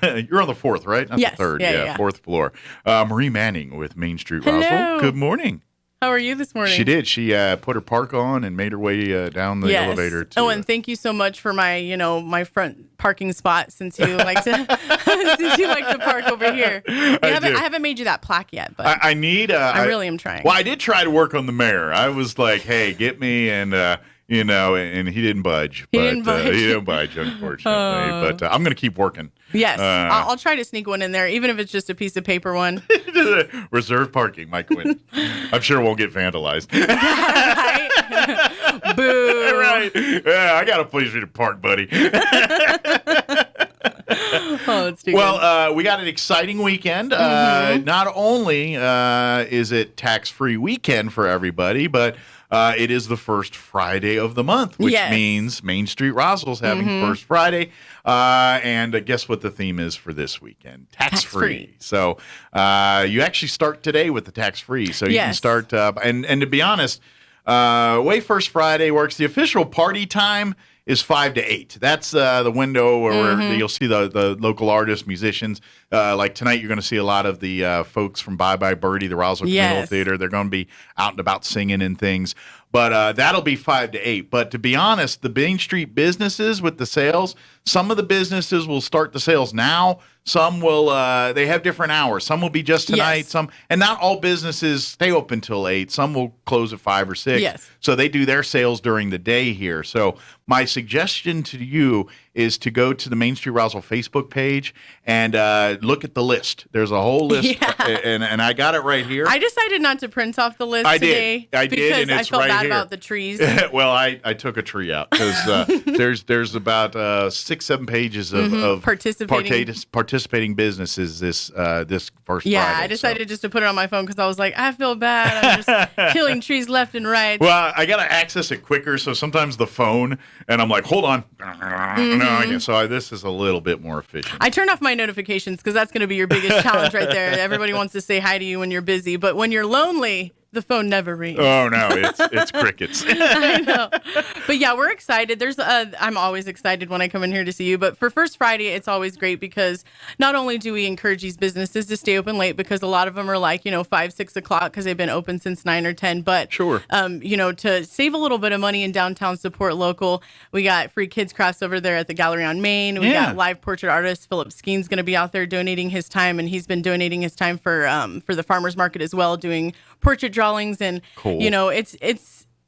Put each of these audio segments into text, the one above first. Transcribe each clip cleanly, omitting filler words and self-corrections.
You're on the fourth, right? Not Yes. the third. Yeah. Fourth floor. Marie Manning with Main Street Hello. Roswell. Good morning. How are you this morning? She did. She put her park on and made her way down the elevator. And thank you so much for my front parking spot since you like to since you like to park over here. I haven't made you that plaque yet, but I need. I really am trying. Well, I did try to work on the mayor. I was like, "Hey, get me," and and he didn't budge. He didn't budge, unfortunately. But I'm going to keep working. Yes, I'll try to sneak one in there, even if it's just a piece of paper one. Reserved parking, Mike Quinn. I'm sure it won't get vandalized. Right? Boo. Right. Yeah, I got a place for you to park, buddy. Oh, it's too good. We got an exciting weekend. Not only is it tax-free weekend for everybody, but it is the first Friday of the month, which means Main Street Roswell's having First Friday. And guess what the theme is for this weekend? Tax-free. So you actually start today with the tax-free. So you can start, and to be honest, way First Friday works. The official party time is 5 to 8. That's the window where you'll see the local artists, musicians. Like tonight, you're going to see a lot of the folks from Bye Bye Birdie, the Roswell Communal Theater. They're going to be out and about singing and things. But that'll be 5 to 8. But to be honest, the Main Street businesses with the sales, some of the businesses will start the sales now. Some will, they have different hours. Some will be just tonight. Some, and not all businesses stay open till 8. Some will close at 5 or 6. Yes. So they do their sales during the day here. So my suggestion to you is to go to the Main Street Roswell Facebook page and look at the list. There's a whole list, and I got it right here. I decided not to print off the list today. I did, and it's I felt right bad here. about the trees. Well, I took a tree out because there's about 6-7 pages of participating businesses this first Yeah, Friday. I decided just to put it on my phone because I was like, I feel bad. I'm just killing trees left and right. Well, I got to access it quicker, so sometimes the phone, and I'm like, hold on. No, so this is a little bit more efficient. I turned off my notifications because that's going to be your biggest challenge right there. Everybody wants to say hi to you when you're busy, but when you're lonely, the phone never rings. Oh no, it's crickets. I know, but yeah, we're excited. I'm always excited when I come in here to see you. But for First Friday, it's always great because not only do we encourage these businesses to stay open late because a lot of them are like 5, 6 o'clock because they've been open since 9 or 10. But to save a little bit of money in downtown, support local. We got free kids crafts over there at the Gallery on Main. We got live portrait artist Philip Skeen's going to be out there donating his time, and he's been donating his time for the farmers market as well, doing portrait drawings. And cool.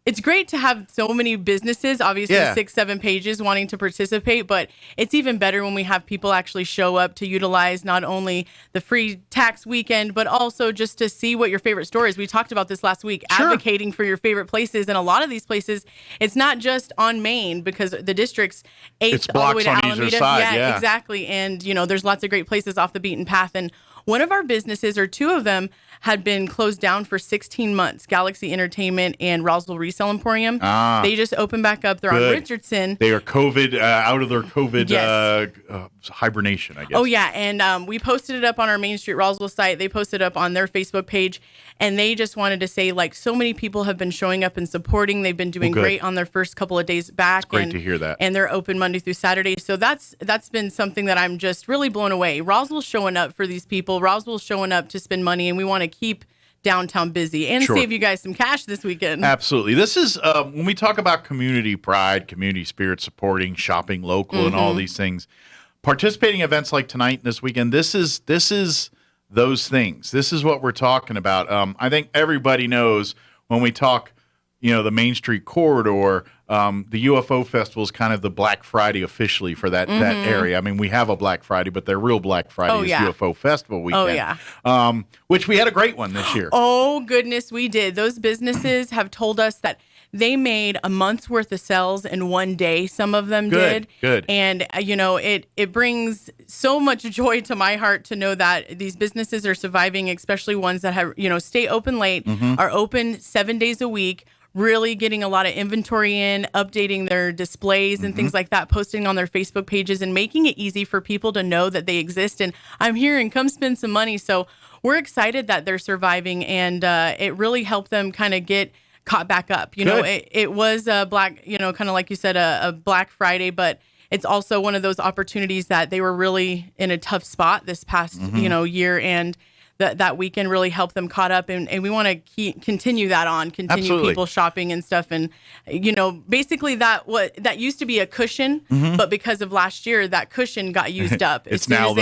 It's great to have so many businesses, obviously 6-7 pages wanting to participate, but it's even better when we have people actually show up to utilize not only the free tax weekend, but also just to see what your favorite store is. We talked about this last week, advocating for your favorite places. And a lot of these places, it's not just on Main because the district's 8th all the way to Alameda. Side, exactly. And, there's lots of great places off the beaten path. And one of our businesses, or two of them, had been closed down for 16 months. Galaxy Entertainment and Roswell Resale Emporium. They just opened back up. They're on Richardson. They are COVID, out of their COVID hibernation, I guess. Oh, yeah. And we posted it up on our Main Street Roswell site. They posted it up on their Facebook page. And they just wanted to say, so many people have been showing up and supporting. They've been doing great on their first couple of days back. It's great to hear that. And they're open Monday through Saturday. So that's been something that I'm just really blown away. Roswell's showing up for these people. Roswell's showing up to spend money, and we want to keep downtown busy and save you guys some cash this weekend. Absolutely. This is when we talk about community pride, community spirit, supporting, shopping local, and all these things. Participating events like tonight and this weekend, this is those things. This is what we're talking about. I think everybody knows when we talk, the Main Street corridor, the UFO Festival is kind of the Black Friday officially for that area. I mean, we have a Black Friday, but their real Black Friday is UFO Festival weekend. Which we had a great one this year. Oh, goodness, we did. Those businesses have told us that they made a month's worth of sales in one day. Some of them did. Good. And, it brings so much joy to my heart to know that these businesses are surviving, especially ones that have, stay open late, are open 7 days a week, really getting a lot of inventory in, updating their displays and things like that, posting on their Facebook pages and making it easy for people to know that they exist. And I'm here and come spend some money. So we're excited that they're surviving, and it really helped them kind of get caught back up. It was a black, kind of like you said, a Black Friday, but it's also one of those opportunities that they were really in a tough spot this past, year, and that weekend really helped them caught up, and we want to continue that on, Absolutely. people shopping and stuff, and basically that used to be a cushion, but because of last year, that cushion got used up. It's now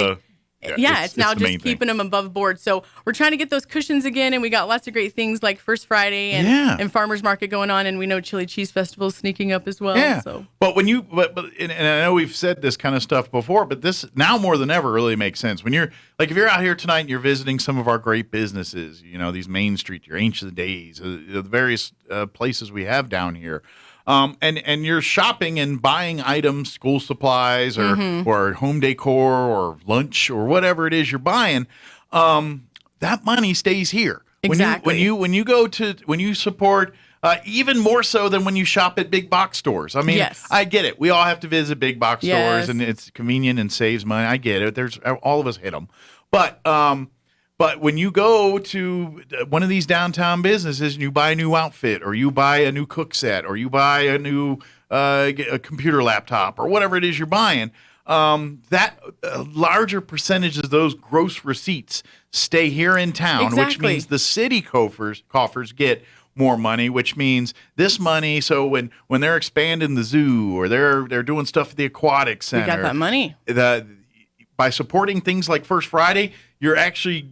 it's now just keeping them above board. So we're trying to get those cushions again, and we got lots of great things like First Friday and Farmers Market going on, and we know Chili Cheese Festival is sneaking up as well. Yeah. So. But when and I know we've said this kind of stuff before, but this now more than ever really makes sense. When you're if you're out here tonight and you're visiting some of our great businesses, these Main Street, your Ancient Days, the various places we have down here. And you're shopping and buying items, school supplies or home decor or lunch or whatever it is you're buying, that money stays here. Exactly. When you support, even more so than when you shop at big box stores. I mean, yes. I get it. We all have to visit big box stores, and it's convenient and saves money. I get it. All of us hit them, But when you go to one of these downtown businesses and you buy a new outfit, or you buy a new cook set, or you buy a new a computer laptop, or whatever it is you're buying, that larger percentage of those gross receipts stay here in town, which means the city coffers get more money, which means this money. So when they're expanding the zoo, or they're doing stuff at the aquatic center, we got that money. By supporting things like First Friday, you're actually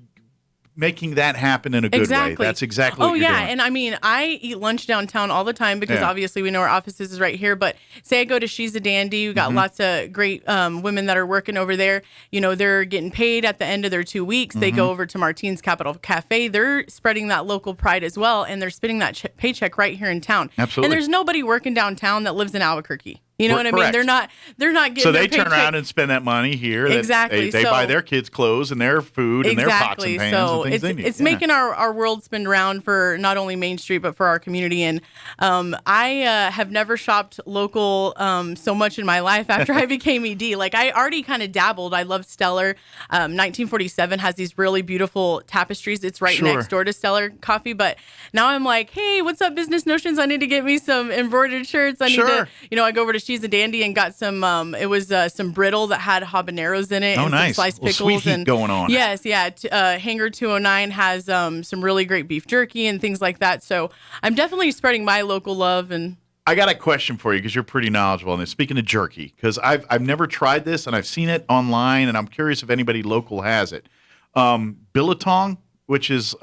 making that happen in a good way. That's exactly what you're doing. And I mean, I eat lunch downtown all the time because obviously we know our offices is right here. But say I go to She's a Dandy, we got lots of great women that are working over there. They're getting paid at the end of their 2 weeks. They go over to Martine's Capital Cafe. They're spreading that local pride as well, and they're spending that paycheck right here in town. Absolutely. And there's nobody working downtown that lives in Albuquerque. You know what I mean? Correct. They're not getting. So they their turn around and spend that money here. Exactly. They buy their kids clothes and their food and their pots and pans and things they need. It's making our world spin round for not only Main Street but for our community. And I have never shopped local so much in my life after I became ED. Like, I already kind of dabbled. I love Stellar. 1947 has these really beautiful tapestries. It's right next door to Stellar Coffee. But now I'm like, hey, what's up, Business Notions? I need to get me some embroidered shirts. I need to, I go over to She's a Dandy and got some, it was some brittle that had habaneros in it. Oh, and nice. some sliced pickles. Sweet heat going on. Yes, yeah. Hangar 209 has some really great beef jerky and things like that. So I'm definitely spreading my local love. And I got a question for you because you're pretty knowledgeable on this. Speaking of jerky, because I've never tried this and I've seen it online, and I'm curious if anybody local has it. Biltong, which is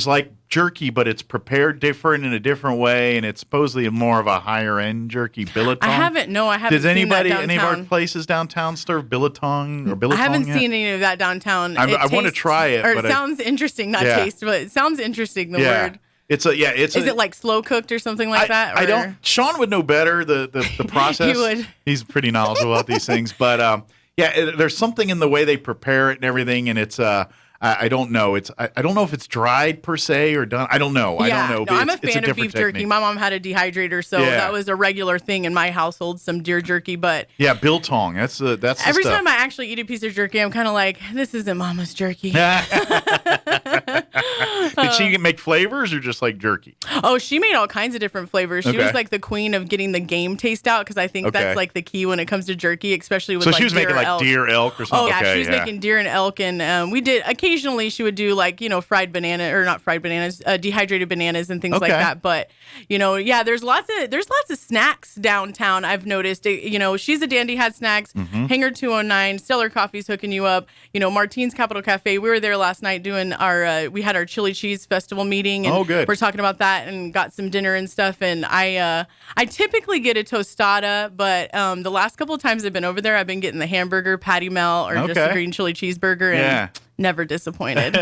like jerky, but it's prepared different in a different way, and it's supposedly more of a higher end jerky. Biltong. I haven't Does anybody, seen that any of our places downtown serve biltong or biltong? I haven't seen any of that downtown. I want to try it. Or it sounds interesting, not taste, but it sounds interesting. The word. Is it like slow cooked or something like that? Or? I don't. Sean would know better the process. He would. He's pretty knowledgeable about these things, but there's something in the way they prepare it and everything, and it's I don't know. I don't know if it's dried per se or done. I don't know. I don't know. No, I'm a fan of beef jerky. My mom had a dehydrator, so that was a regular thing in my household. Some deer jerky, but biltong. That's every time I actually eat a piece of jerky, I'm kind of like, this isn't Mama's jerky. Did she make flavors or just like jerky? Oh, she made all kinds of different flavors. She was like the queen of getting the game taste out, because I think that's like the key when it comes to jerky, especially with she was making like deer, elk or something. Oh yeah, she was making deer and elk, and we did occasionally she would do like fried banana, or not fried bananas, dehydrated bananas and things like that. But there's lots of snacks downtown. I've noticed. She's a Dandy had snacks. Hangar 209, Stellar Coffee's hooking you up. Martine's Capital Cafe. We were there last night doing we had our Chili Cheese Festival meeting, and we're talking about that and got some dinner and stuff. And I typically get a tostada, but the last couple of times I've been over there, I've been getting the hamburger, patty melt, or just a green chili cheeseburger, and never disappointed.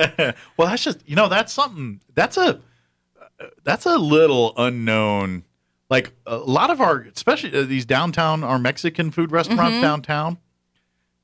Well, that's just that's something that's a little unknown. Like a lot of our, especially these downtown, our Mexican food restaurants downtown.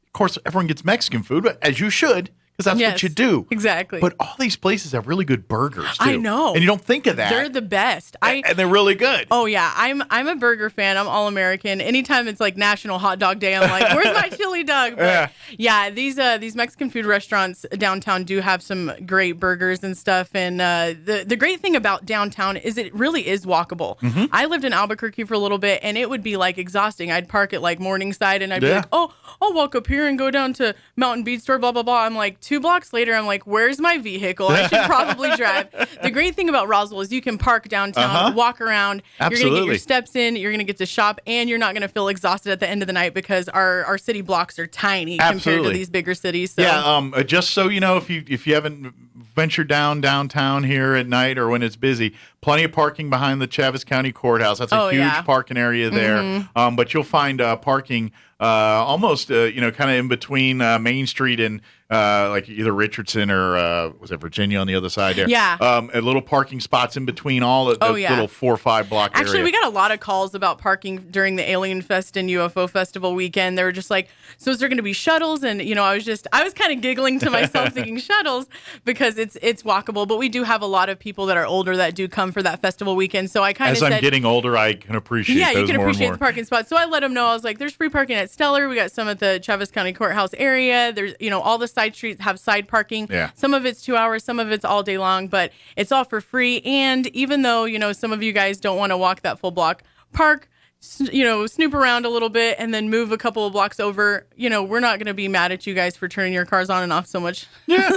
Of course, everyone gets Mexican food, as you should, because that's what you do. Exactly. But all these places have really good burgers, too. I know. And you don't think of that. They're the best. And they're really good. Oh, yeah. I'm a burger fan. I'm all-American. Anytime it's like National Hot Dog Day, I'm like, where's my chili dog? But yeah, these Mexican food restaurants downtown do have some great burgers and stuff. And the great thing about downtown is it really is walkable. Mm-hmm. I lived in Albuquerque for a little bit, and it would be like exhausting. I'd park at like Morningside, and I'd be like, oh, I'll walk up here and go down to Mountain Beach Store, blah, blah, blah. I'm like, 2 blocks later, I'm like, where's my vehicle? I should probably drive. The great thing about Roswell is you can park downtown, walk around. Absolutely. You're going to get your steps in. You're going to get to shop, and you're not going to feel exhausted at the end of the night because our city blocks are tiny compared to these bigger cities. So. Yeah, just so you know, if you haven't ventured downtown here at night or when it's busy, plenty of parking behind the Chaves County Courthouse. That's a huge parking area there. Mm-hmm. But you'll find parking almost, kind of in between Main Street and like either Richardson or was it Virginia on the other side there? Yeah. Little parking spots in between all the little 4 or 5 block area. Actually, we got a lot of calls about parking during the Alien Fest and UFO Festival weekend. They were just like, so is there going to be shuttles? And, I was kind of giggling to myself thinking shuttles because it's walkable. But we do have a lot of people that are older that do come for that festival weekend. So I kind of said. As I'm getting older, I can appreciate those more and more. Yeah, you can appreciate the parking spots. So I let them know. I was like, there's free parking at Stellar. We got some at the Chaves County Courthouse area. There's, all the side streets have side parking. Yeah. Some of it's 2 hours, some of it's all day long, but it's all for free. And even though, some of you guys don't want to walk that full block, park, snoop around a little bit and then move a couple of blocks over. We're not going to be mad at you guys for turning your cars on and off so much. Yeah.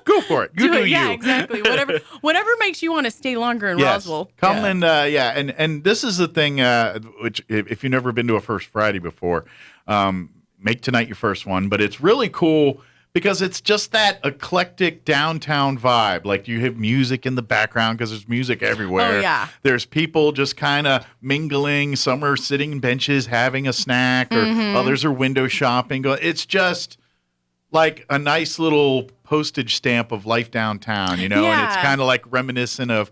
Go for it. You do it. Yeah, exactly. Whatever makes you want to stay longer in Roswell. Come and and this is the thing which if you've never been to a First Friday before, make tonight your first one, but it's really cool because it's just that eclectic downtown vibe. Like you have music in the background because there's music everywhere. Oh, yeah. There's people just kind of mingling. Some are sitting in benches having a snack or others are window shopping. It's just like a nice little postage stamp of life downtown, and it's kind of like reminiscent of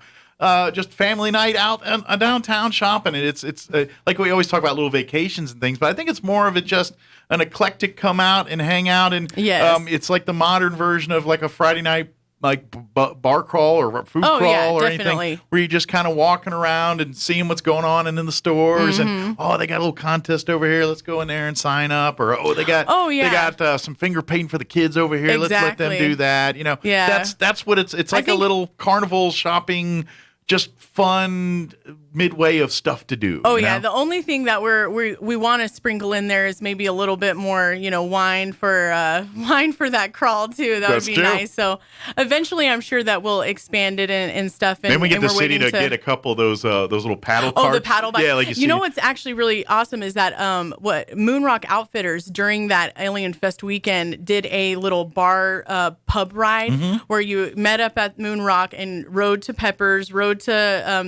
just family night out downtown shopping. And it's like we always talk about little vacations and things, but I think it's more of it just an eclectic come out and hang out. And it's like the modern version of like a Friday night like bar crawl or food crawl or anything where you just kind of walking around and seeing what's going on and in the stores and they got a little contest over here, let's go in there and sign up, or they got some finger painting for the kids over here, let's let them do that. That's what it's like, a little carnival shopping, just fun midway of stuff to do. The only thing that we want to sprinkle in there is maybe a little bit more wine for that crawl too. Would be nice. So eventually I'm sure that we'll expand it and stuff. And then we get the city to get a couple of those little paddle carts. The paddle bikes. Yeah, like you see. What's actually really awesome is that Moonrock Outfitters during that Alien Fest weekend did a little bar pub ride where you met up at Moonrock and rode to Peppers, rode to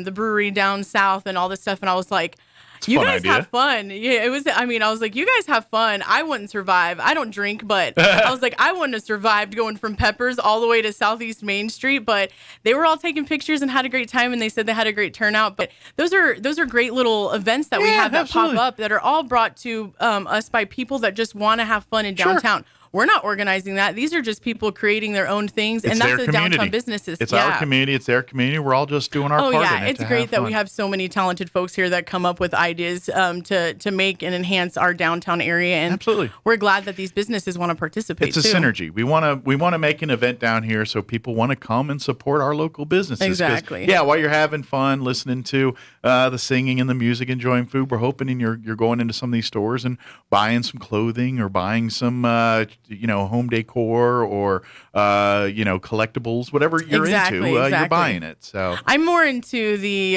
the brewery down south and all this stuff. And I was like, you guys have fun. Yeah, it was. I was like, you guys have fun. I wouldn't survive. I don't drink, but I was like, I wouldn't have survived going from Peppers all the way to Southeast Main Street. But they were all taking pictures and had a great time, and they said they had a great turnout. But those are great little events that we have that pop up that are all brought to us by people that just want to have fun in downtown. Sure. We're not organizing that. These are just people creating their own things, and that's the downtown businesses. It's our community. It's their community. We're all just doing our part in it. It's great that we have so many talented folks here that come up with ideas to make and enhance our downtown area. And absolutely, we're glad that these businesses want to participate. It's a synergy. We want to make an event down here so people want to come and support our local businesses. Exactly. Yeah, while you're having fun, listening to the singing and the music, enjoying food, we're hoping you're going into some of these stores and buying some clothing or buying some home decor or collectibles, whatever you're into, you're buying it. So I'm more into the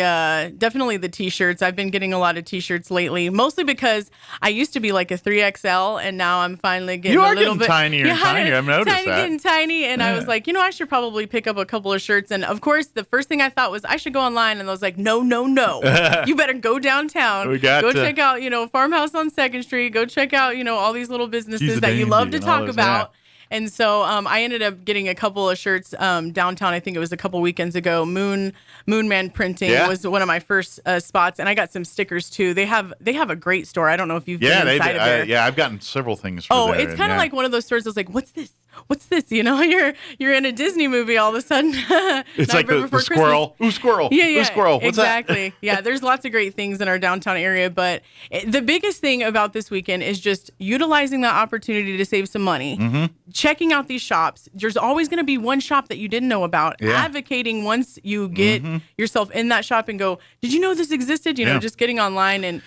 definitely the t-shirts. I've been getting a lot of t-shirts lately, mostly because I used to be like a 3XL and now I'm finally getting a little bit tinier and tinier. I've noticed that. Getting tiny, and I was like, I should probably pick up a couple of shirts. And of course, the first thing I thought was I should go online, and I was like, no, you better go downtown. Check out Farmhouse on 2nd Street. Go check out all these little businesses that you love to talk about. And so I ended up getting a couple of shirts downtown. I think it was a couple weekends ago. Moonman Printing was one of my first spots, and I got some stickers too. They have a great store. I don't know if you've been inside of there. I've gotten several things from there. It's kind of like one of those stores. I was like, what's this? what's this? You're in a Disney movie all of a sudden. It's like the squirrel. Ooh, squirrel. Yeah. Ooh, squirrel. What's exactly. that? Yeah, there's lots of great things in our downtown area, but the biggest thing about this weekend is just utilizing that opportunity to save some money. Checking out these shops. There's always going to be one shop that you didn't know about. Yeah. Advocating once you get yourself in that shop and go, did you know this existed? Just getting online and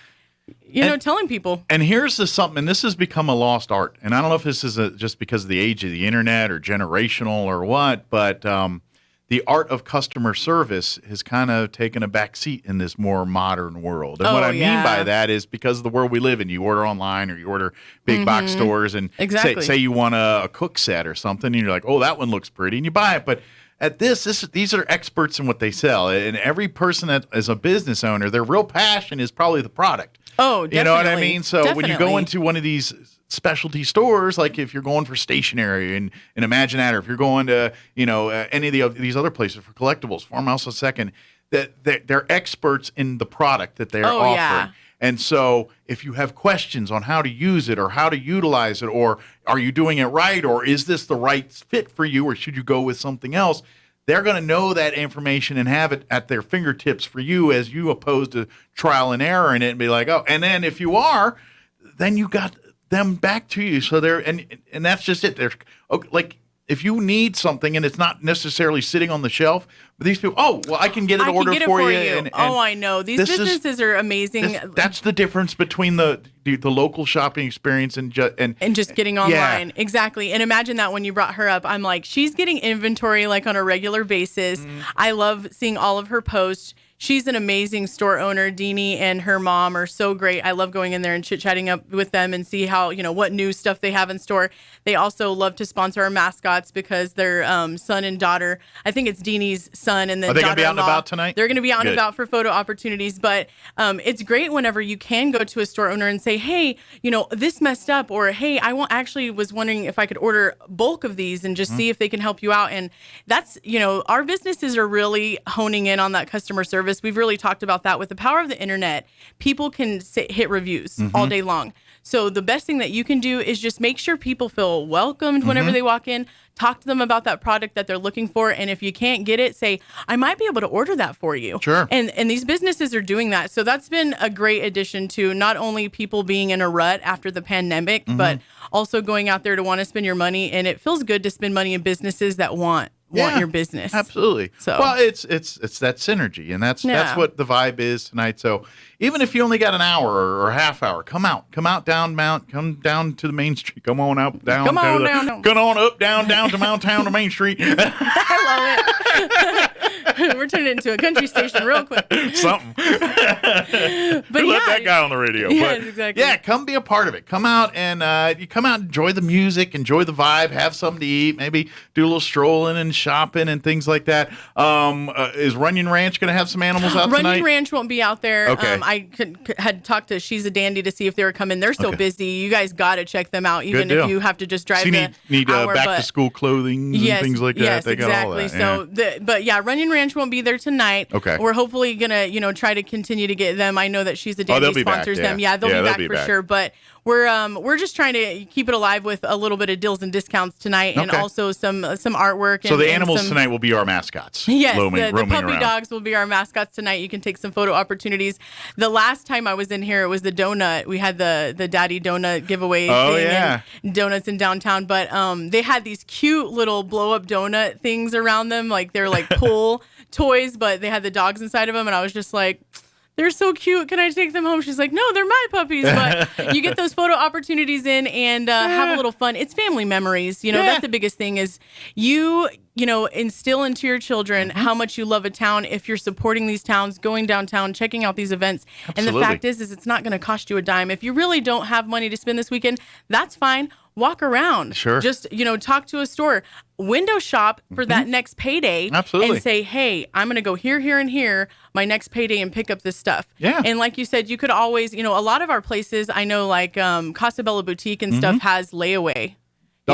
telling people. And here's something, and this has become a lost art. And I don't know if this is just because of the age of the internet or generational or what, but the art of customer service has kind of taken a back seat in this more modern world. And what I mean by that is because of the world we live in. You order online or you order big box stores and say you want a cook set or something, and you're like, oh, that one looks pretty, and you buy it. But at these are experts in what they sell. And every person that is a business owner, their real passion is probably the product. Oh, definitely. You know what I mean? So when you go into one of these specialty stores, like if you're going for stationery and Imaginator, if you're going to, any of these other places for collectibles, Farmhouse a Second, that they're experts in the product that they're offering. Yeah. And so if you have questions on how to use it or how to utilize it, or are you doing it right, or is this the right fit for you, or should you go with something else? They're going to know that information and have it at their fingertips for you, as you opposed to trial and error in it and be like, oh, and then if you are, then you got them back to you. So and that's just it. They're like, if you need something and it's not necessarily sitting on the shelf, but these people, oh, well, I can get it ordered for you. And I know. These businesses are amazing. That's the difference between the local shopping experience and just getting online. Yeah. Exactly. And imagine that when you brought her up, I'm like, she's getting inventory like on a regular basis. I love seeing all of her posts. She's an amazing store owner. Deanie and her mom are so great. I love going in there and chit-chatting up with them and see how, what new stuff they have in store. They also love to sponsor our mascots because their son and daughter, I think it's Deanie's son and then are they going to be out and about tonight? They're going to be out and about for photo opportunities. But it's great whenever you can go to a store owner and say, hey, this messed up, or hey, actually was wondering if I could order bulk of these and just see if they can help you out. And that's, our businesses are really honing in on that customer service. We've really talked about that. With the power of the internet, people can hit reviews all day long. So the best thing that you can do is just make sure people feel welcomed whenever they walk in. Talk to them about that product that they're looking for. And if you can't get it, say, I might be able to order that for you. Sure. And these businesses are doing that. So that's been a great addition to not only people being in a rut after the pandemic, but also going out there to want to spend your money. And it feels good to spend money in businesses that want your business. Absolutely. So, well, it's that synergy, and that's what the vibe is tonight. So even if you only got an hour or a half hour, come down to the main street. Come on up, down. Come on down to Mount Town to Main Street. I love it. We're turning it into a country station real quick. Something. But let that guy on the radio. Yeah, exactly. Yeah, come be a part of it. Come out and enjoy the music, enjoy the vibe, have something to eat, maybe do a little strolling and shopping and things like that. Is Runyon Ranch going to have some animals out tonight? Runyon Ranch won't be out there. Okay. I had talked to She's a Dandy to see if they were coming. They're so busy. You guys got to check them out, even if you have to just drive. So you need back to school clothing and things like that. Yes, they got exactly. all that. So, Runyon Ranch won't be there tonight. Okay. We're hopefully gonna, try to continue to get them. I know that She's a Dandy sponsors them. Yeah, they'll be back for sure. But we're just trying to keep it alive with a little bit of deals and discounts tonight, and also some artwork. So the animals tonight will be our mascots. Yes, the puppy dogs will be our mascots tonight. You can take some photo opportunities. The last time I was in here, it was the donut. We had the Daddy Donut giveaway thing and donuts in downtown. But they had these cute little blow up donut things around them, like they're like pull toys, but they had the dogs inside of them, and I was just like, they're so cute. Can I take them home? She's like, no, they're my puppies. But you get those photo opportunities in and have a little fun. It's family memories. That's the biggest thing is you instill into your children how much you love a town if you're supporting these towns, going downtown, checking out these events. Absolutely. And the fact is it's not going to cost you a dime. If you really don't have money to spend this weekend, that's fine. Walk around. Sure. Just, talk to a store. Window shop for that next payday. Absolutely. And say, hey, I'm going to go here, here, and here my next payday and pick up this stuff. Yeah. And like you said, you could always, a lot of our places, I know like Casa Bella Boutique and stuff has layaway.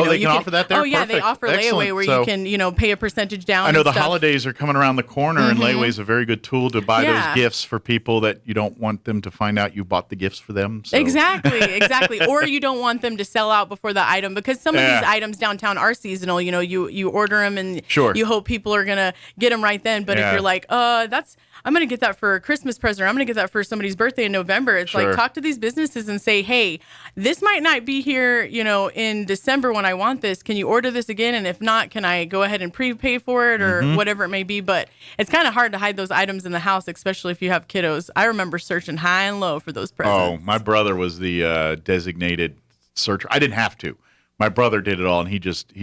They can offer that there? Oh, yeah, Perfect. they offer Excellent. layaway where you can, pay a percentage down. I know and the stuff. holidays are coming around the corner, and layaway is a very good tool to buy those gifts for people that you don't want them to find out you bought the gifts for them. So. Exactly. Or you don't want them to sell out before the item, because some of these items downtown are seasonal. You order them and you hope people are going to get them right then. But if you're like, I'm going to get that for a Christmas present, or I'm going to get that for somebody's birthday in November. It's like, talk to these businesses and say, hey, this might not be here, in December when I want this. Can you order this again? And if not, can I go ahead and prepay for it or whatever it may be? But it's kind of hard to hide those items in the house, especially if you have kiddos. I remember searching high and low for those presents. Oh, my brother was the designated searcher. I didn't have to. My brother did it all, and he just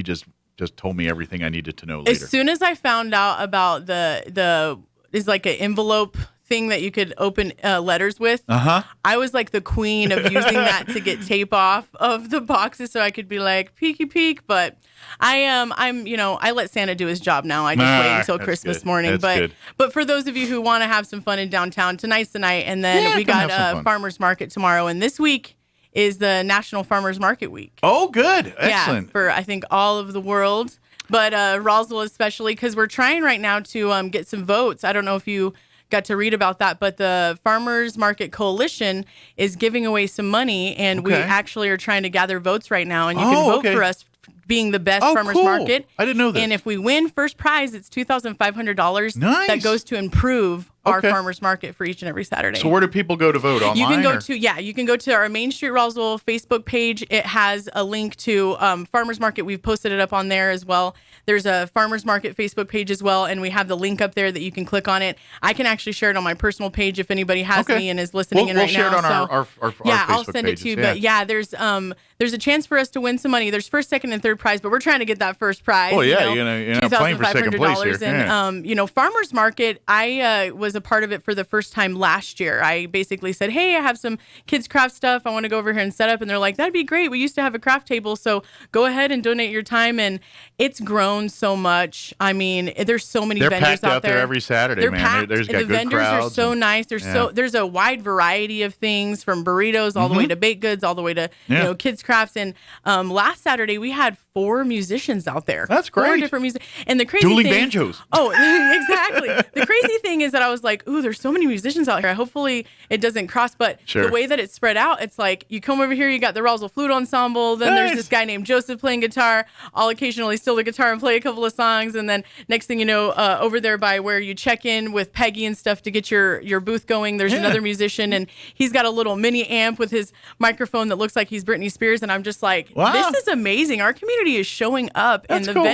told me everything I needed to know later. As soon as I found out about the is like an envelope thing that you could open letters with. I was like the queen of using that to get tape off of the boxes so I could be like peeky peek. But I'm I let Santa do his job now. I just wait until Christmas morning. But for those of you who want to have some fun in downtown, tonight's the night, and then we got a farmers market tomorrow, and this week is the National Farmers Market Week. Oh, good. Excellent. Yeah, for I think all of the world. But Roswell especially, because we're trying right now to get some votes. I don't know if you got to read about that, but the Farmers Market Coalition is giving away some money, and we actually are trying to gather votes right now. And you can vote for us being the best farmers market. I didn't know that. And if we win first prize, it's $2,500 that goes to improve our farmers market for each and every Saturday. So where do people go to vote? Online? You can go to our Main Street Roswell Facebook page. It has a link to farmers market. We've posted it up on there as well. There's a farmers market Facebook page as well, and we have the link up there that you can click on it. I can actually share it on my personal page if anybody has me and is listening in right now. We'll share it on our Facebook I'll send pages. it to you. But there's a chance for us to win some money. There's first, second, and third prize, but we're trying to get that first prize. Oh yeah, you're not playing for second place here. And farmers market, I was a part of it for the first time last year. I basically said, hey, I have some kids craft stuff I want to go over here and set up, and they're like, that'd be great. We used to have a craft table, so go ahead and donate your time. And it's grown so much. I mean, there's so many vendors packed out there every Saturday. They're man. Packed. There's got the good vendors crowds are so nice. There's a wide variety of things, from burritos all the way to baked goods, all the way to kids crafts. And last Saturday we had 4 musicians out there. That's great. 4 different music. And the crazy dueling thing, banjos. Oh, exactly. The crazy thing is that I was like, ooh, there's so many musicians out here. Hopefully it doesn't cross. But the way that it's spread out, it's like you come over here, you got the Roswell Flute Ensemble. Then there's this guy named Joseph playing guitar. I'll occasionally steal the guitar and play a couple of songs. And then next thing you know, over there by where you check in with Peggy and stuff to get your booth going, there's another musician, and he's got a little mini amp with his microphone that looks like he's Britney Spears. And I'm just like, this is amazing. Our community is showing up. That's and the cool.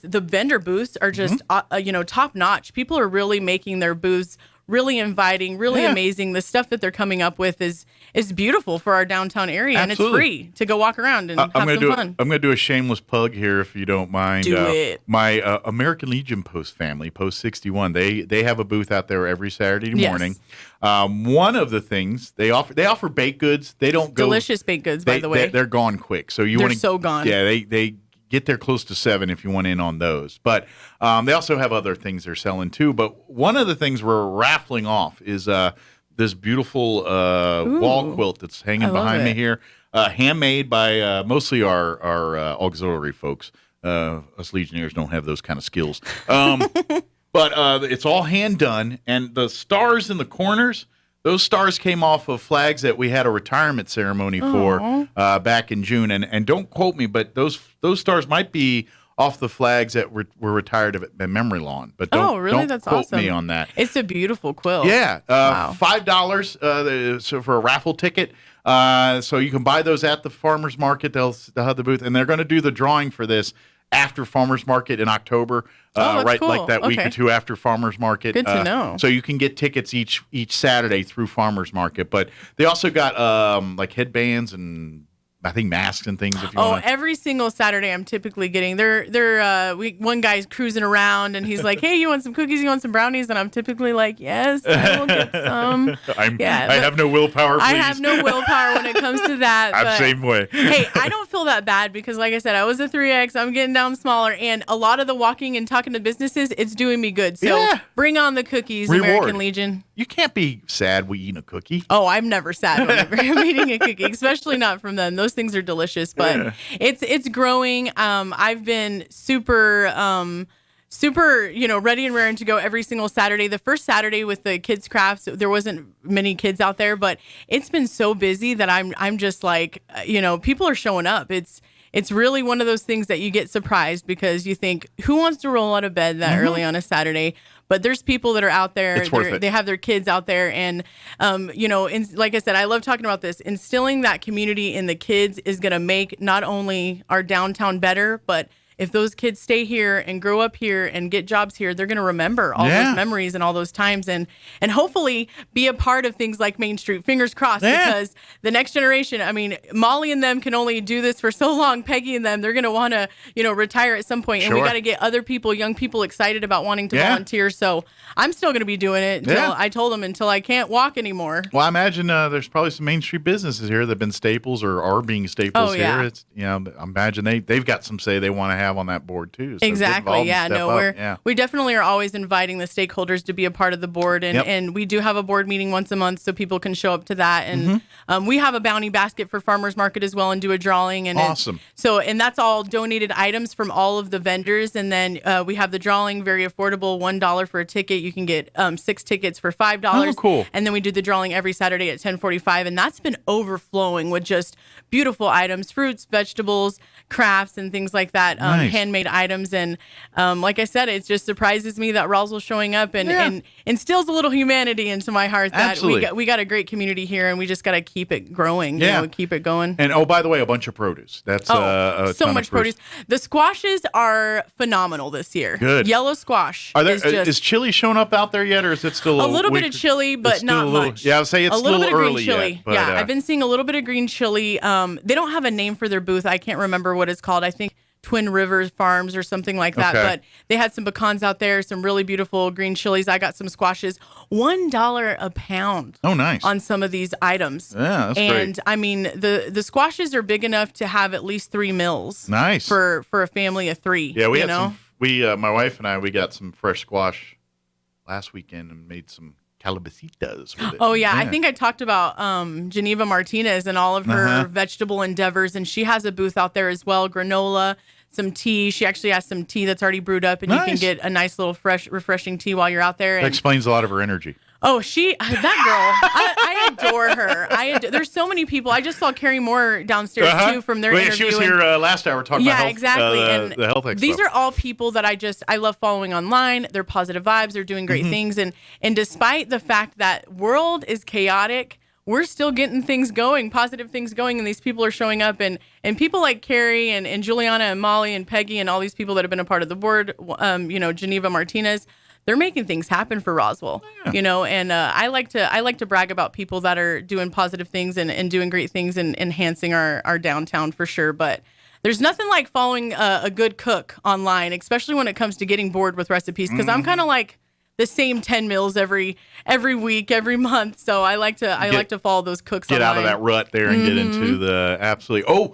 the vendor booths are just top notch. People are really making their booths really inviting, really amazing. The stuff that they're coming up with is beautiful for our downtown area. Absolutely. And it's free to go walk around and have some fun. I'm going to do a shameless plug here, if you don't mind. Do it. My American Legion Post family, Post 61, they have a booth out there every Saturday morning. One of the things they offer baked goods. They don't go delicious baked goods, by the way. They're gone quick. So they're so gone. Yeah, they get there close to 7 if you want in on those. But they also have other things they're selling too. But one of the things we're raffling off is this beautiful wall quilt that's hanging behind me here, handmade by mostly our auxiliary folks. Us Legionnaires don't have those kind of skills. But it's all hand done, and the stars in the corners, those stars came off of flags that we had a retirement ceremony for back in June. And don't quote me, but those stars might be off the flags that were retired at Memory Lawn. But don't That's quote awesome. me on that. It's a beautiful quilt. Yeah. Wow. $5 so for a raffle ticket. So you can buy those at the farmers market. They'll have the booth, and they're going to do the drawing for this after farmers market in October, right? Cool. Like that week or two after farmers market. Good to know. So you can get tickets each Saturday through farmers market, but they also got like headbands and I think masks and things. If you want. Every single Saturday I'm typically getting one guy's cruising around and he's like, hey, you want some cookies? You want some brownies? And I'm typically like, yes, I will get some. I have no willpower. Please. I have no willpower when it comes to that. I'm the same way. Hey, I don't feel that bad because, like I said, I was a 3X. I'm getting down smaller, and a lot of the walking and talking to businesses, it's doing me good. So bring on the cookies, American Legion. you can't be sad when eating a cookie. Oh, I'm never sad whenever I'm eating a cookie, especially not from them. Those things are delicious, but it's growing. I've been super, ready and raring to go every single Saturday. The first Saturday with the kids crafts, there wasn't many kids out there, but it's been so busy that I'm just like, people are showing up. It's really one of those things that you get surprised because you think, who wants to roll out of bed that early on a Saturday? But there's people that are out there. It's worth it. They have their kids out there. And, like I said, I love talking about this. Instilling that community in the kids is going to make not only our downtown better, but if those kids stay here and grow up here and get jobs here, they're going to remember all those memories and all those times and hopefully be a part of things like Main Street. Fingers crossed, because the next generation, I mean, Molly and them can only do this for so long. Peggy and them, they're going to want to, retire at some point. And we got to get other people, young people excited about wanting to volunteer. So I'm still going to be doing it until I told them until I can't walk anymore. Well, I imagine there's probably some Main Street businesses here that have been staples or are being staples here. It's, I imagine they've got some say they want to have on that board too. So exactly. Yeah. No, we definitely are always inviting the stakeholders to be a part of the board, and we do have a board meeting once a month, so people can show up to that. And we have a bounty basket for farmers market as well, and do a drawing. And awesome. And that's all donated items from all of the vendors. And then we have the drawing, very affordable, $1 for a ticket. You can get 6 tickets for $5. Oh, cool. And then we do the drawing every Saturday at 10:45, and that's been overflowing with just beautiful items, fruits, vegetables, crafts, and things like that. Handmade items. And like I said, it just surprises me that Roswell's showing up and instills a little humanity into my heart that we got a great community here, and we just got to keep it growing, keep it going. And by the way, a bunch of produce. That's so much produce. The squashes are phenomenal this year. Good. Yellow squash. Is chili showing up out there yet, or is it still a little bit of chili, but not much? Yeah, I would say it's a little bit of early green chili. Yet, but, I've been seeing a little bit of green chili. They don't have a name for their booth. I can't remember what it's called. I think Twin Rivers Farms or something like that. But they had some pecans out there, some really beautiful green chilies. I got some squashes, $1 a pound. Oh, nice. On some of these items. Yeah, that's great. And I mean, the squashes are big enough to have at least 3 meals. Nice. For a family of 3. Yeah, we had some. My wife and I got some fresh squash last weekend and made some calabasitas with it. Oh, yeah. I think I talked about Geneva Martinez and all of her vegetable endeavors, and she has a booth out there as well. Granola, some tea. She actually has some tea that's already brewed up, and you can get a nice little fresh, refreshing tea while you're out there. That explains a lot of her energy. Oh, that girl, I adore her. There's so many people. I just saw Carrie Moore downstairs too from their interview. She was here last hour talking about health, exactly. And the health expo. These are all people that I love following online. They're positive vibes. They're doing great things. And despite the fact that world is chaotic, we're still getting things going, positive things going, and these people are showing up. And people like Carrie and Juliana and Molly and Peggy and all these people that have been a part of the board, Geneva Martinez, they're making things happen for Roswell, and I like to brag about people that are doing positive things and doing great things and enhancing our downtown for sure. But there's nothing like following a good cook online, especially when it comes to getting bored with recipes, because I'm kind of like the same 10 meals every week, every month. So I like to follow those cooks get online. Out of that rut there and get into the absolutely.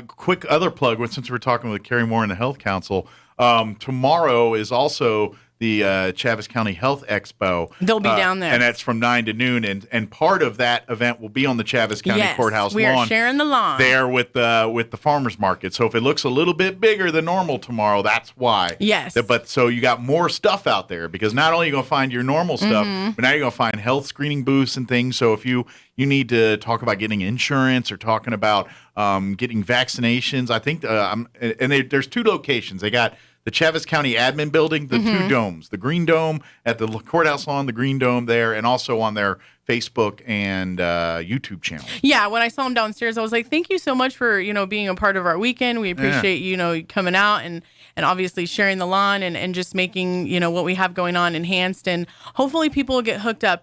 Quick other plug, since we're talking with Carrie Moore and the Health Council, tomorrow is also the Chaves County Health Expo. They'll be down there. And that's from 9 to noon. And part of that event will be on the Chaves County Courthouse lawn. We are sharing the lawn. There with the farmers market. So if it looks a little bit bigger than normal tomorrow, that's why. Yes. But so you got more stuff out there, because not only are you going to find your normal stuff, but now you're going to find health screening booths and things. So if you need to talk about getting insurance or talking about getting vaccinations, I think there's 2 locations. They got the Chaves County Admin Building, the 2 domes, the Green Dome at the courthouse lawn, the Green Dome there, and also on their Facebook and YouTube channel. Yeah, when I saw them downstairs, I was like, thank you so much for, being a part of our weekend. We appreciate, coming out and obviously sharing the lawn and just making, what we have going on enhanced. And hopefully people will get hooked up,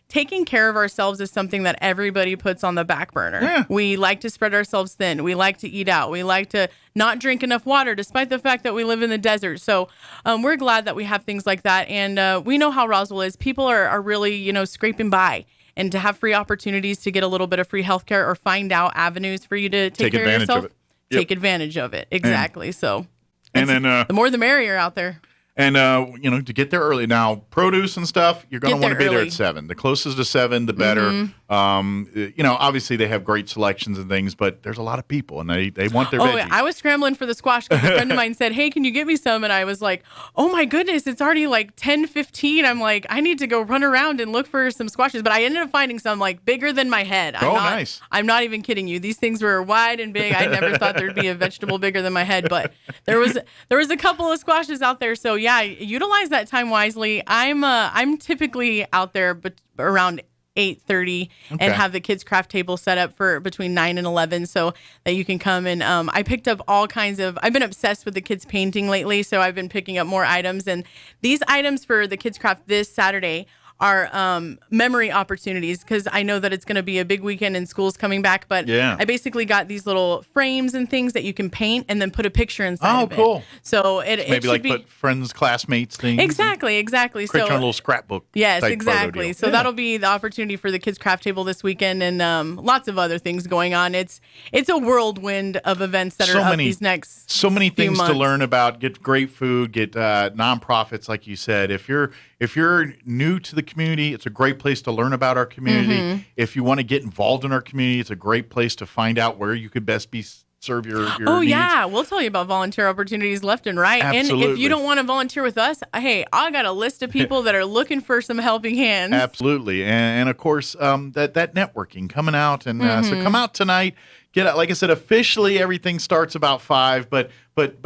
taking care of ourselves is something that everybody puts on the back burner. Yeah. We like to spread ourselves thin. We like to eat out. We like to not drink enough water, despite the fact that we live in the desert. So we're glad that we have things like that. And we know how Roswell is. People are really, scraping by. And to have free opportunities to get a little bit of free healthcare or find out avenues for you to take care of yourself. Take advantage of it. Exactly. The more the merrier out there. And, to get there early. Now, produce and stuff, you're going to want to be there early. at 7. The closest to 7, the better. Obviously, they have great selections and things, but there's a lot of people, and they want their veggies. Yeah. I was scrambling for the squash because a friend of mine said, hey, can you get me some? And I was like, oh, my goodness, it's already like 10:15. I'm like, I need to go run around and look for some squashes. But I ended up finding some like bigger than my head. Nice. I'm not even kidding you. These things were wide and big. I never thought there'd be a vegetable bigger than my head, but there was a couple of squashes out there. So yeah, utilize that time wisely. I'm typically out there around 8:30 and have the kids craft table set up for between 9 and 11 so that you can come and I picked up all kinds of, I've been obsessed with the kids painting lately, so I've been picking up more items, and these items for the kids craft this Saturday are memory opportunities, because I know that it's going to be a big weekend and school's coming back. But I basically got these little frames and things that you can paint and then put a picture inside of it. Cool. So it maybe like put friends, classmates things. Exactly. Create your little scrapbook. Yes, type exactly. So that'll be the opportunity for the kids craft table this weekend, and lots of other things going on. It's a whirlwind of events that are up these next so many things months to learn about. Get great food, get nonprofits, like you said. If you're new to the community, it's a great place to learn about our community. If you want to get involved in our community, it's a great place to find out where you could best serve your needs. Yeah, we'll tell you about volunteer opportunities left and right. Absolutely. And if you don't want to volunteer with us, hey, I got a list of people that are looking for some helping hands. Absolutely. And of course, that networking coming out, and so come out tonight. Get out. Like I said, officially everything starts about 5, but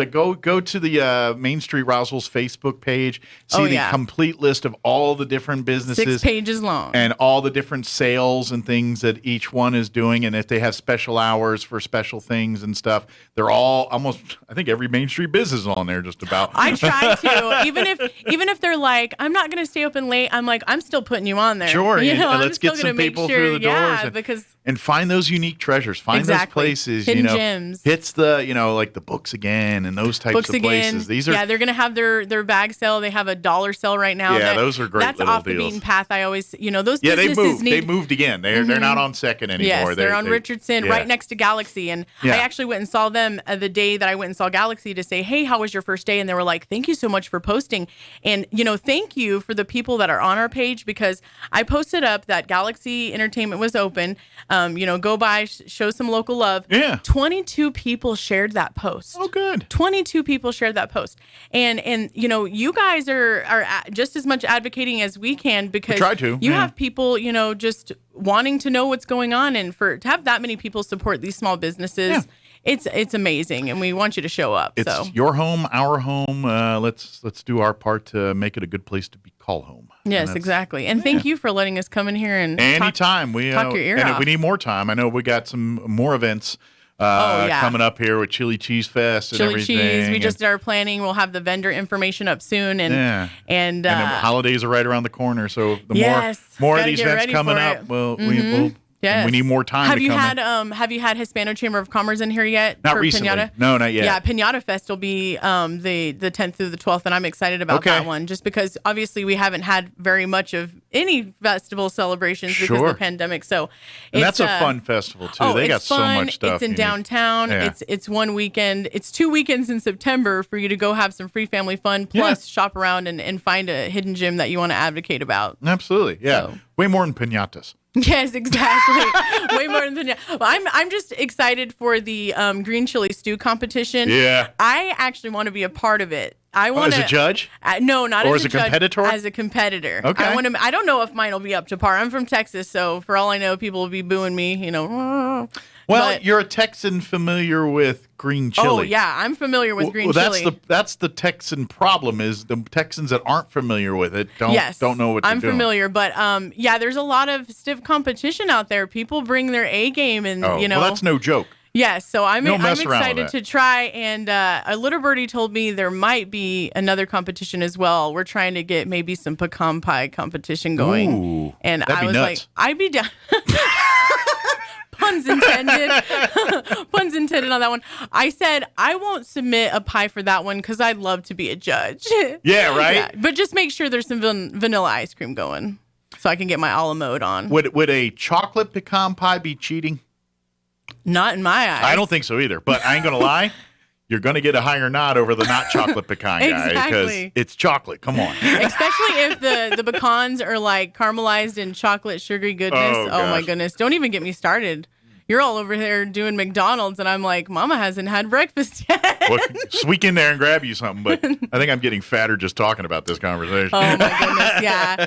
go to the Main Street Roswell's Facebook page, see the complete list of all the different businesses. 6 pages long. And all the different sales and things that each one is doing, and if they have special hours for special things and stuff. They're all almost, I think every Main Street business is on there just about. I try to. Even if they're like, I'm not going to stay open late, I'm like, I'm still putting you on there. Sure. Let's get some people through the doors. And find those unique treasures. Find those places. Hidden gems. Hits like the Books Again and those types of places. These are they're going to have their bag sale. They have a dollar sale right now. Yeah, those are great. That's little off deals. the beaten path. I always, those businesses they moved again. They're not on Second anymore. Yes, they're on Richardson, right next to Galaxy. And I actually went and saw them the day that I went and saw Galaxy to say, hey, how was your first day? And they were like, thank you so much for posting. And, thank you for the people that are on our page, because I posted up that Galaxy Entertainment was open. Go by, show some local love. Yeah. 22 people shared that post. Oh, good. 22 people shared that post. And you guys are just as much advocating as we can, because we try to. You have people, just wanting to know what's going on, and to have that many people support these small businesses, it's amazing, and we want you to show up. It's your home, our home. Let's do our part to make it a good place to call home. Yes, exactly. And thank you for letting us come in here and anytime. Talk your ear and off. If we need more time, I know we got some more events coming up here with Chili Cheese Fest and everything. Cheese. We just are planning. We'll have the vendor information up soon, and the holidays are right around the corner. So the more of these events coming up, we'll. Yes. We need more time. Have you had Hispano Chamber of Commerce in here yet? Not recently. Piñata? No, not yet. Yeah, Piñata Fest will be the 10th through the 12th, and I'm excited about that one, just because obviously we haven't had very much of any festival celebrations because of the pandemic. So that's a fun festival too. They got so much stuff. It's in downtown. Yeah. It's one weekend. It's 2 weekends in September for you to go have some free family fun, plus shop around and find a hidden gem that you want to advocate about. Absolutely. Yeah. So. Way more than piñatas. Yes, exactly. Way more than that. I'm just excited for the green chili stew competition. Yeah. I actually want to be a part of it. I want as a judge? No, not or as a judge. Competitor? As a competitor. Okay. I don't know if mine will be up to par. I'm from Texas, so for all I know, people will be booing me. Well, you're a Texan familiar with green chili. Oh yeah, I'm familiar with green chili. That's the Texan problem, is the Texans that aren't familiar with it don't know what they're doing. I'm familiar, but there's a lot of stiff competition out there. People bring their A game, and well, that's no joke. Yes, so I'm excited to try, and a little birdie told me there might be another competition as well. We're trying to get maybe some pecan pie competition going. Ooh, and I was nuts. I'd be down. Puns intended. Puns intended on that one. I said I won't submit a pie for that one because I'd love to be a judge. Yeah, right? Yeah, but just make sure there's some vanilla ice cream going so I can get my a la mode on. Would a chocolate pecan pie be cheating? Not in my eyes. I don't think so either, but I ain't going to lie. you're going to get a higher nod over the not chocolate pecan guy because it's chocolate. Come on. Especially if the pecans are like caramelized in chocolate sugary goodness. Oh my goodness. Don't even get me started. You're all over there doing McDonald's, and I'm like, Mama hasn't had breakfast yet. Well, squeak in there and grab you something, but I think I'm getting fatter just talking about this conversation. Oh my goodness, yeah.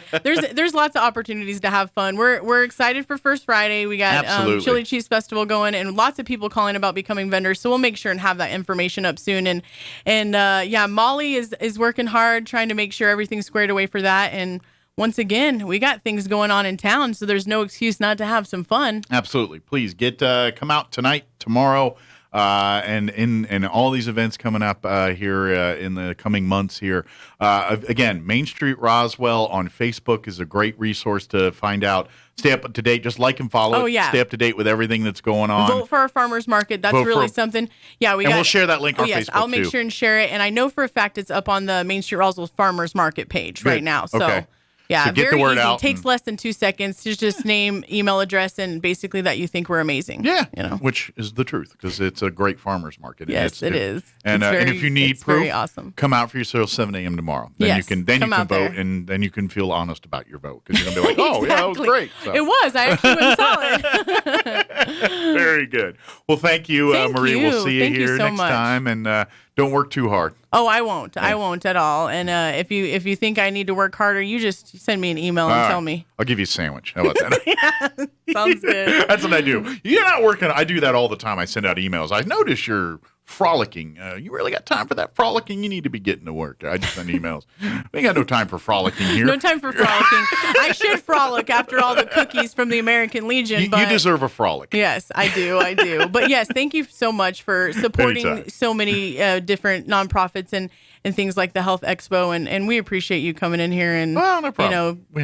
There's lots of opportunities to have fun. We're excited for First Friday. We got Chili Cheese Festival going, and lots of people calling about becoming vendors. So we'll make sure and have that information up soon. And yeah, Molly is working hard trying to make sure everything's squared away for that. And once again, we got things going on in town, so there's no excuse not to have some fun. Absolutely. Please come out tonight, tomorrow, and all these events coming up here in the coming months here. Again, Main Street Roswell on Facebook is a great resource to find out. Stay up to date. Just like and follow. Oh, yeah. Stay up to date with everything that's going on. Vote for our farmers market. That's really something. Yeah, we'll share that link on yes, Facebook, I'll make sure and share it. And I know for a fact it's up on the Main Street Roswell farmers market page right now. So. Okay. Yeah, so get very the word easy. out. It takes less than 2 seconds to just name, email address, and basically that you think we're amazing. Yeah, which is the truth because it's a great farmers market. Yes, it is. And if you need proof, very awesome. Come out for yourself 7 a.m. tomorrow. Then you can vote, and then you can feel honest about your vote because you're gonna be like, oh yeah, that was great. So. It was. I actually went and saw it. Very good. Well, thank you, Marie. We'll see you here next time, and don't work too hard. Oh, I won't. I won't at all. And if you think I need to work harder, you just send me an email and tell me. I'll give you a sandwich. How about that? Yeah, sounds good. That's what I do. You're not working. I do that all the time. I send out emails. I notice you're frolicking. You really got time for that frolicking? You need to be getting to work. I just send emails. We ain't got no time for frolicking here. No time for frolicking. I should frolic after all the cookies from the American Legion. You deserve a frolic. Yes, I do. But yes, thank you so much for supporting so many different nonprofits and things like the Health Expo. And we appreciate you coming in here and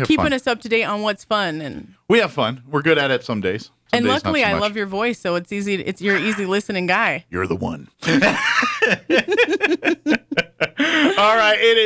keeping us up to date on what's fun. And we have fun. We're good at it some days. And luckily, I love your voice, so you're an easy listening guy. You're the one. All right, it is.